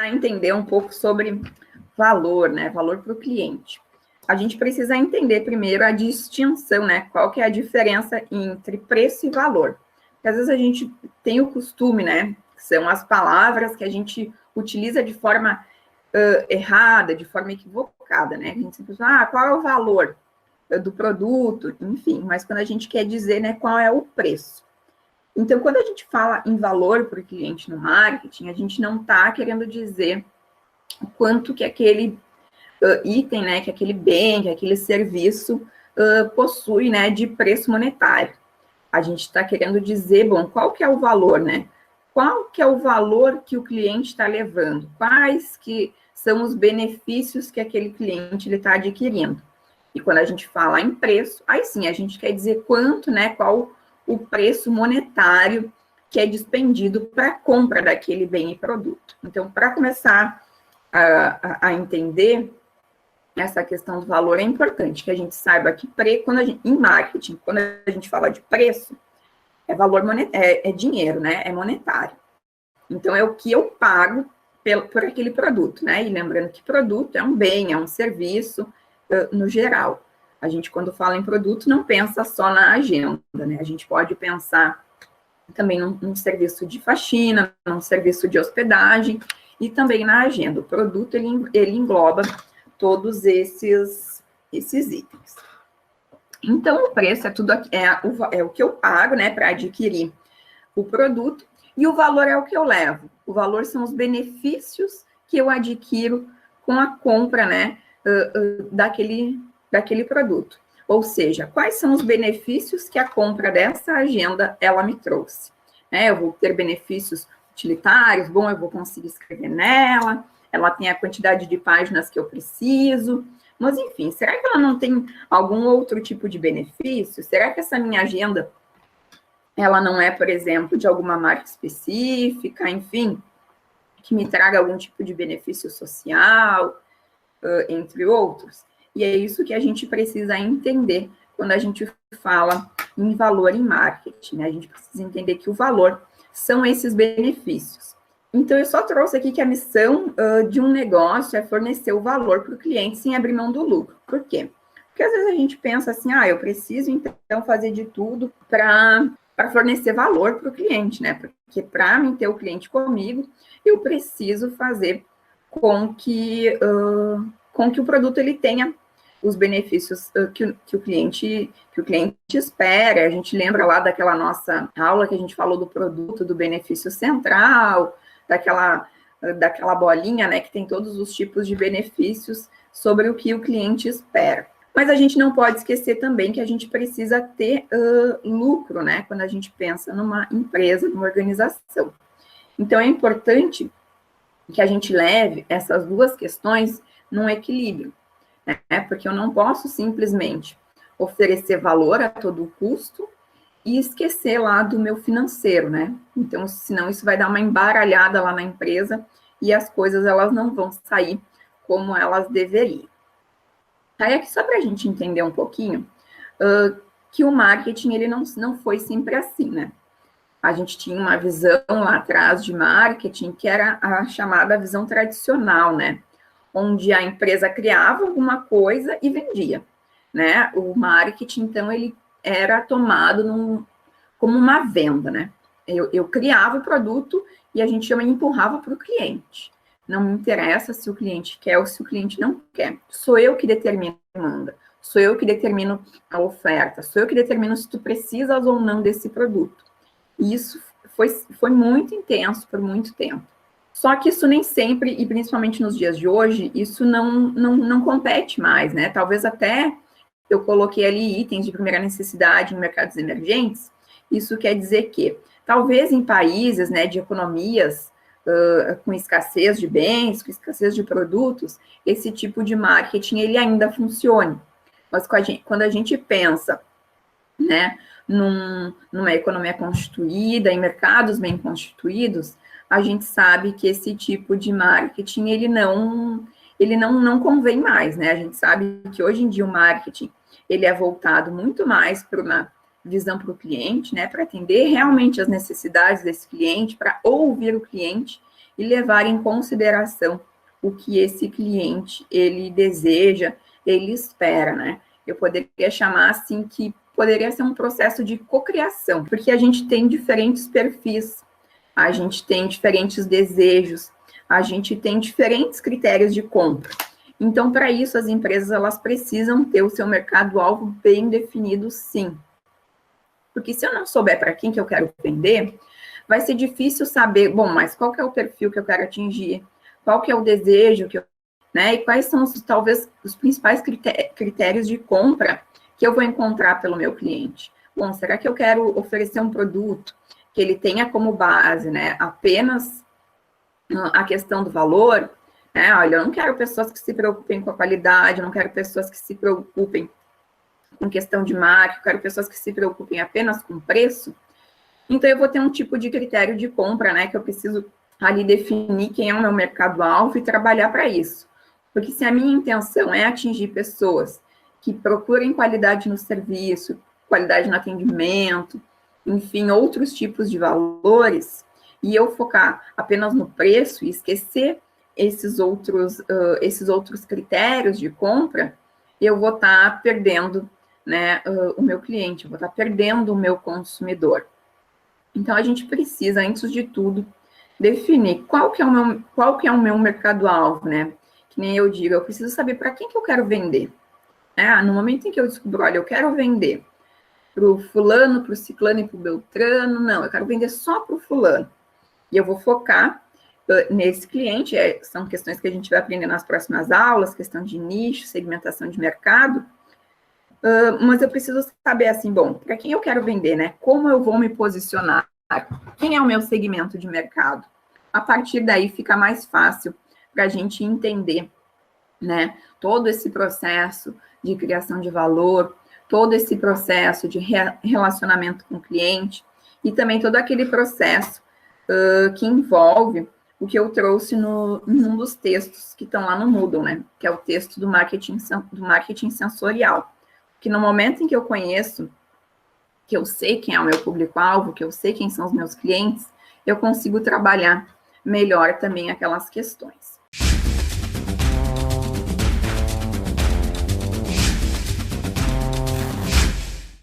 a entender um pouco sobre valor, né? Valor para o cliente. A gente precisa entender primeiro a distinção, né? Qual que é a diferença entre preço e valor. Porque às vezes a gente tem o costume, né? São as palavras que a gente utiliza de forma errada, de forma equivocada, né? A gente sempre fala, qual é o valor do produto, enfim, mas quando a gente quer dizer, né, qual é o preço. Então, quando a gente fala em valor para o cliente no marketing, a gente não está querendo dizer o quanto que aquele item, né, que aquele bem, que aquele serviço possui, né, de preço monetário. A gente está querendo dizer, bom, qual que é o valor, né? Qual que é o valor que o cliente está levando? Quais que são os benefícios que aquele cliente está adquirindo? E quando a gente fala em preço, aí sim, a gente quer dizer quanto, né, qual o preço monetário que é dispendido para a compra daquele bem e produto. Então, para começar a entender essa questão do valor, é importante que a gente saiba que em marketing, quando a gente fala de preço, é valor é dinheiro, né? É monetário. Então, é o que eu pago por aquele produto, né? E lembrando que produto é um bem, é um serviço, no geral. A gente, quando fala em produto, não pensa só na agenda, né? A gente pode pensar também num serviço de faxina, num serviço de hospedagem e também na agenda. O produto, ele engloba todos esses itens. Então, o preço é o que eu pago, né, para adquirir o produto, e o valor é o que eu levo. O valor são os benefícios que eu adquiro com a compra, né, daquele produto. Ou seja, quais são os benefícios que a compra dessa agenda, ela me trouxe. Eu vou ter benefícios utilitários, bom, eu vou conseguir escrever nela, ela tem a quantidade de páginas que eu preciso, mas, enfim, será que ela não tem algum outro tipo de benefício? Será que essa minha agenda, ela não é, por exemplo, de alguma marca específica, enfim, que me traga algum tipo de benefício social, entre outros? E é isso que a gente precisa entender quando a gente fala em valor em marketing, né? A gente precisa entender que o valor são esses benefícios. Então, eu só trouxe aqui que a missão de um negócio é fornecer o valor para o cliente sem abrir mão do lucro. Por quê? Porque às vezes a gente pensa assim, eu preciso então fazer de tudo para fornecer valor para o cliente, né? Porque para mim ter o cliente comigo, eu preciso fazer com que o produto ele tenha os benefícios que o cliente espera. A gente lembra lá daquela nossa aula que a gente falou do produto, do benefício central, daquela bolinha, né, que tem todos os tipos de benefícios sobre o que o cliente espera. Mas a gente não pode esquecer também que a gente precisa ter lucro, né, quando a gente pensa numa empresa, numa organização. Então, é importante que a gente leve essas duas questões num equilíbrio, né? Porque eu não posso simplesmente oferecer valor a todo custo e esquecer lá do meu financeiro, né? Então, senão isso vai dar uma embaralhada lá na empresa e as coisas, elas não vão sair como elas deveriam. Aí, aqui só para a gente entender um pouquinho, que o marketing, ele não foi sempre assim, né? A gente tinha uma visão lá atrás de marketing, que era a chamada visão tradicional, né? Onde a empresa criava alguma coisa e vendia, né? O marketing, então, ele era tomado como uma venda, né? Eu criava o produto e a gente empurrava para o cliente. Não me interessa se o cliente quer ou se o cliente não quer. Sou eu que determino a demanda. Sou eu que determino a oferta. Sou eu que determino se tu precisas ou não desse produto. E isso foi muito intenso por muito tempo. Só que isso nem sempre, e principalmente nos dias de hoje, isso não compete mais, né? Talvez até eu coloquei ali itens de primeira necessidade em mercados emergentes. Isso quer dizer que, talvez em países, né, de economias com escassez de bens, com escassez de produtos, esse tipo de marketing, ele ainda funcione. Mas quando a gente pensa, né, numa economia constituída, em mercados bem constituídos, a gente sabe que esse tipo de marketing, ele não convém mais, né? A gente sabe que hoje em dia o marketing, ele é voltado muito mais para uma visão para o cliente, né? Para atender realmente as necessidades desse cliente, para ouvir o cliente, e levar em consideração o que esse cliente, ele deseja, ele espera, né? Eu poderia chamar, assim, que poderia ser um processo de cocriação, porque a gente tem diferentes perfis, a gente tem diferentes desejos, a gente tem diferentes critérios de compra. Então, para isso, as empresas, elas precisam ter o seu mercado-alvo bem definido, sim. Porque se eu não souber para quem que eu quero vender, vai ser difícil saber, bom, mas qual que é o perfil que eu quero atingir, qual que é o desejo que eu, né, e quais são, talvez, os principais critérios de compra que eu vou encontrar pelo meu cliente. Bom, será que eu quero oferecer um produto que ele tenha como base, né, apenas a questão do valor? Né? Olha, eu não quero pessoas que se preocupem com a qualidade, eu não quero pessoas que se preocupem com questão de marca, eu quero pessoas que se preocupem apenas com preço. Então, eu vou ter um tipo de critério de compra, né, que eu preciso ali definir quem é o meu mercado-alvo e trabalhar para isso. Porque se a minha intenção é atingir pessoas que procurem qualidade no serviço, qualidade no atendimento, enfim, outros tipos de valores, e eu focar apenas no preço e esquecer esses outros critérios de compra, eu vou estar perdendo, né, o meu cliente, eu vou estar perdendo o meu consumidor. Então, a gente precisa, antes de tudo, definir qual que é o meu mercado-alvo, né? Que nem eu digo, eu preciso saber para quem que eu quero vender. No momento em que eu descubro, olha, eu quero vender para o fulano, para o ciclano e para o beltrano, não, eu quero vender só para o fulano. E eu vou focar nesse cliente, são questões que a gente vai aprender nas próximas aulas, questão de nicho, segmentação de mercado, mas eu preciso saber, assim, bom, para quem eu quero vender, né? Como eu vou me posicionar? Quem é o meu segmento de mercado? A partir daí fica mais fácil para a gente entender, né? Todo esse processo de criação de valor, todo esse processo de relacionamento com o cliente e também todo aquele processo que envolve o que eu trouxe num dos textos que estão lá no Moodle, né? Que é o texto do marketing sensorial. Que no momento em que eu conheço, que eu sei quem é o meu público-alvo, que eu sei quem são os meus clientes, eu consigo trabalhar melhor também aquelas questões.